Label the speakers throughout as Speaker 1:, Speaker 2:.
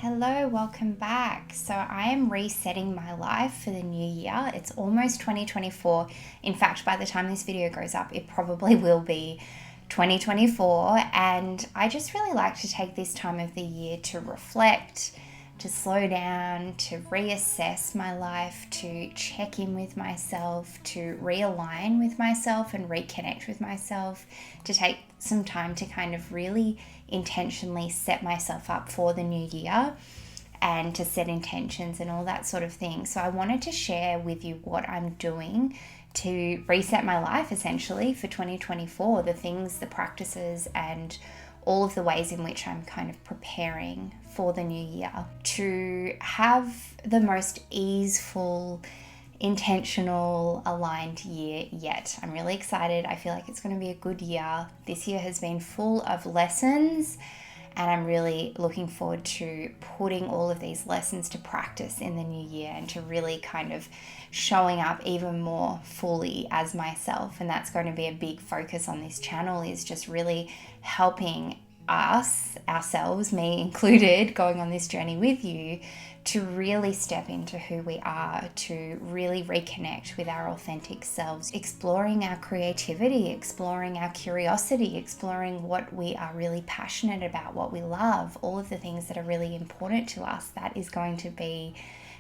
Speaker 1: Hello, welcome back. So I am resetting my life for the new year. It's almost 2024. In fact, by the time this video goes up, it probably will be 2024. And I just really like to take this time of the year to reflect, to slow down, to reassess my life, to check in with myself, to realign with myself and reconnect with myself, to take some time to kind of really intentionally set myself up for the new year and to set intentions and all that sort of thing. So I wanted to share with you what I'm doing to reset my life essentially for 2024, the things, the practices, and all of the ways in which I'm kind of preparing for the new year to have the most easeful, intentional, aligned year yet. I'm really excited. I feel like it's going to be a good year. This year has been full of lessons, and I'm really looking forward to putting all of these lessons to practice in the new year and to really kind of showing up even more fully as myself. And that's going to be a big focus on this channel, is just really helping ourselves, me included, going on this journey with you, to really step into who we are, to really reconnect with our authentic selves, exploring our creativity, exploring our curiosity, exploring what we are really passionate about, what we love, all of the things that are really important to us. That is going to be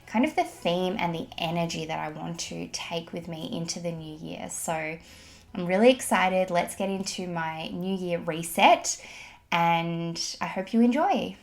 Speaker 1: kind of the theme and the energy that I want to take with me into the new year. So I'm really excited. Let's get into my new year reset, and I hope you enjoy.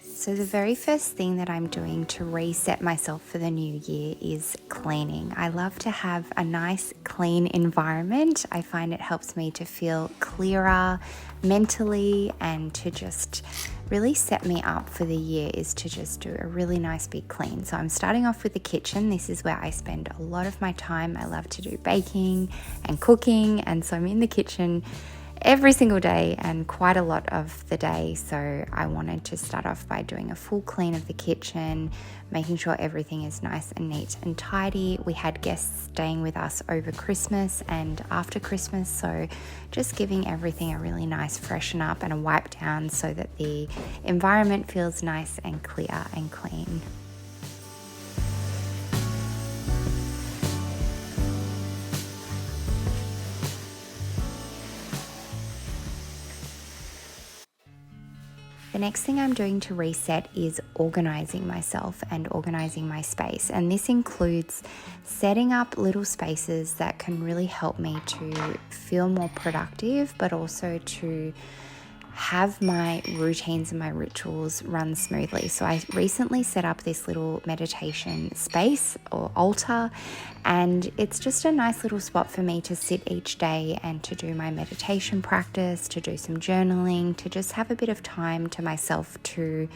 Speaker 1: So the very first thing that I'm doing to reset myself for the new year is cleaning. I love to have a nice clean environment. I find it helps me to feel clearer mentally, and to just really set me up for the year is to just do a really nice big clean. So I'm starting off with the kitchen. This is where I spend a lot of my time. I love to do baking and cooking, and so I'm in the kitchen every single day and quite a lot of the day. So I wanted to start off by doing a full clean of the kitchen, making sure everything is nice and neat and tidy. We had guests staying with us over Christmas and after Christmas, so just giving everything a really nice freshen up and a wipe down so that the environment feels nice and clear and clean. The next thing I'm doing to reset is organizing myself and organizing my space. And this includes setting up little spaces that can really help me to feel more productive, but also to have my routines and my rituals run smoothly. So I recently set up this little meditation space or altar, and it's just a nice little spot for me to sit each day and to do my meditation practice, to do some journaling, to just have a bit of time to myself to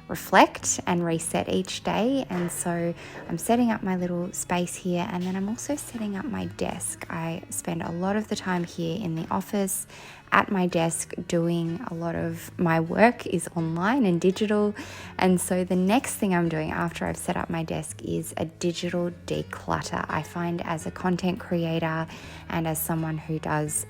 Speaker 1: reflect and reset each day. And so I'm setting up my little space here, and then I'm also setting up my desk. I spend a lot of the time here in the office at my desk doing a lot of my work is online and digital. And so the next thing I'm doing after I've set up my desk is a digital declutter. I find as a content creator and as someone who does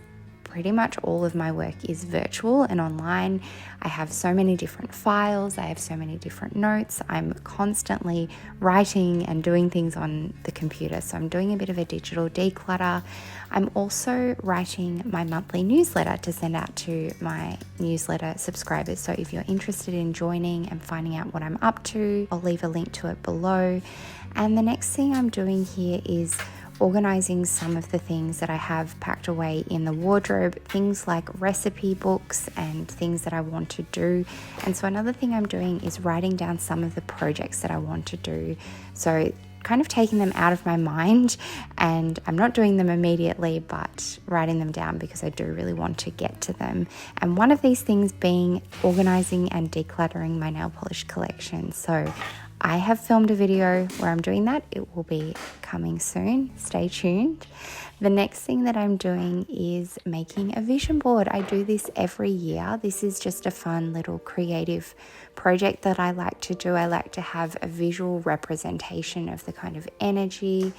Speaker 1: pretty much all of my work is virtual and online, I have so many different files, I have so many different notes, I'm constantly writing and doing things on the computer. So I'm doing a bit of a digital declutter. I'm also writing my monthly newsletter to send out to my newsletter subscribers. So if you're interested in joining and finding out what I'm up to, I'll leave a link to it below. And the next thing I'm doing here is organizing some of the things that I have packed away in the wardrobe, things like recipe books and things that I want to do. And so another thing I'm doing is writing down some of the projects that I want to do. So kind of taking them out of my mind, and I'm not doing them immediately, but writing them down because I do really want to get to them. And one of these things being organizing and decluttering my nail polish collection. So I have filmed a video where I'm doing that. It will be coming soon. Stay tuned. The next thing that I'm doing is making a vision board. I do this every year. This is just a fun little creative project that I like to do. I like to have a visual representation of the kind of energy,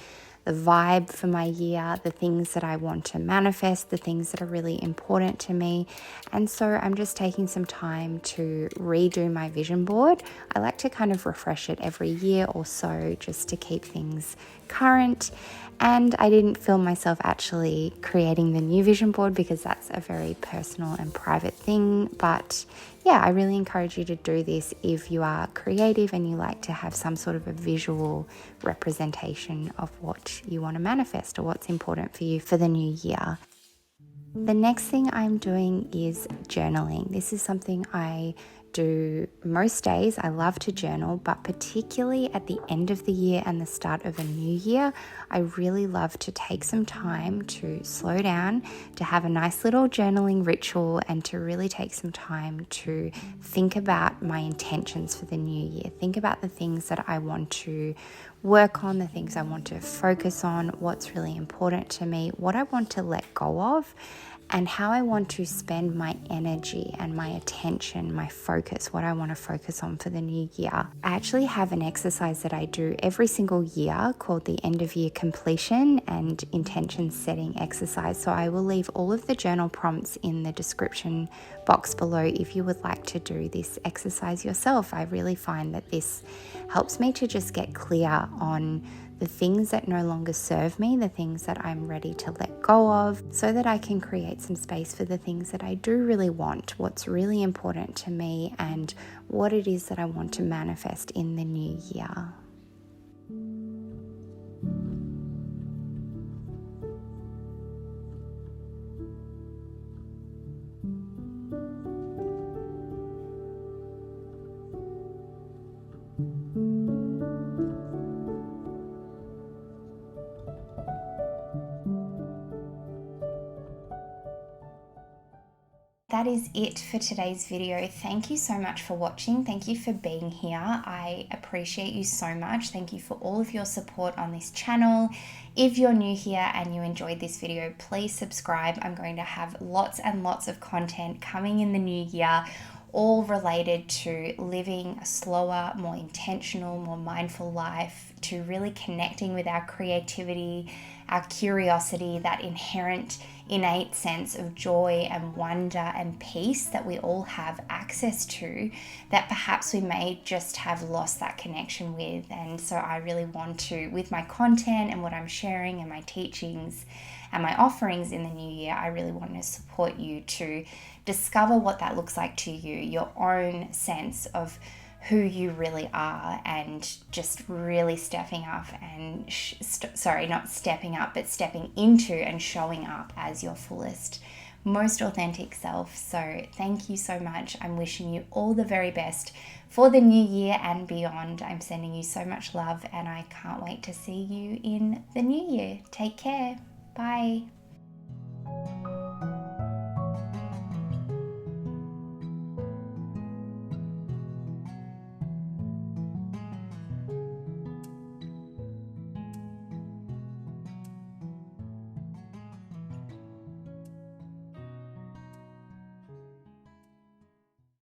Speaker 1: the vibe for my year, the things that I want to manifest, the things that are really important to me. And so I'm just taking some time to redo my vision board. I like to kind of refresh it every year or so just to keep things current. And I didn't film myself actually creating the new vision board because that's a very personal and private thing. But yeah, I really encourage you to do this if you are creative and you like to have some sort of a visual representation of what you want to manifest or what's important for you for the new year. The next thing I'm doing is journaling. This is something I do most days. I love to journal, but particularly at the end of the year and the start of a new year, I really love to take some time to slow down, to have a nice little journaling ritual, and to really take some time to think about my intentions for the new year. Think about the things that I want to work on, the things I want to focus on, what's really important to me, what I want to let go of, and how I want to spend my energy and my attention, my focus, what I want to focus on for the new year. I actually have an exercise that I do every single year called the end of year completion and intention setting exercise. So I will leave all of the journal prompts in the description box below if you would like to do this exercise yourself. I really find that this helps me to just get clear on the things that no longer serve me, the things that I'm ready to let go of, so that I can create some space for the things that I do really want, what's really important to me, and what it is that I want to manifest in the new year. That is it for today's video. Thank you so much for watching. Thank you for being here. I appreciate you so much. Thank you for all of your support on this channel. If you're new here and you enjoyed this video, please subscribe. I'm going to have lots and lots of content coming in the new year, all related to living a slower, more intentional, more mindful life, to really connecting with our creativity, our curiosity, that inherent, innate sense of joy and wonder and peace that we all have access to, that perhaps we may just have lost that connection with. And so I really want to, with my content and what I'm sharing and my teachings and my offerings in the new year, I really want to support you to discover what that looks like to you, your own sense of who you really are, and just really stepping up and not stepping up, but stepping into and showing up as your fullest, most authentic self. So thank you so much. I'm wishing you all the very best for the new year and beyond. I'm sending you so much love, and I can't wait to see you in the new year. Take care. Bye.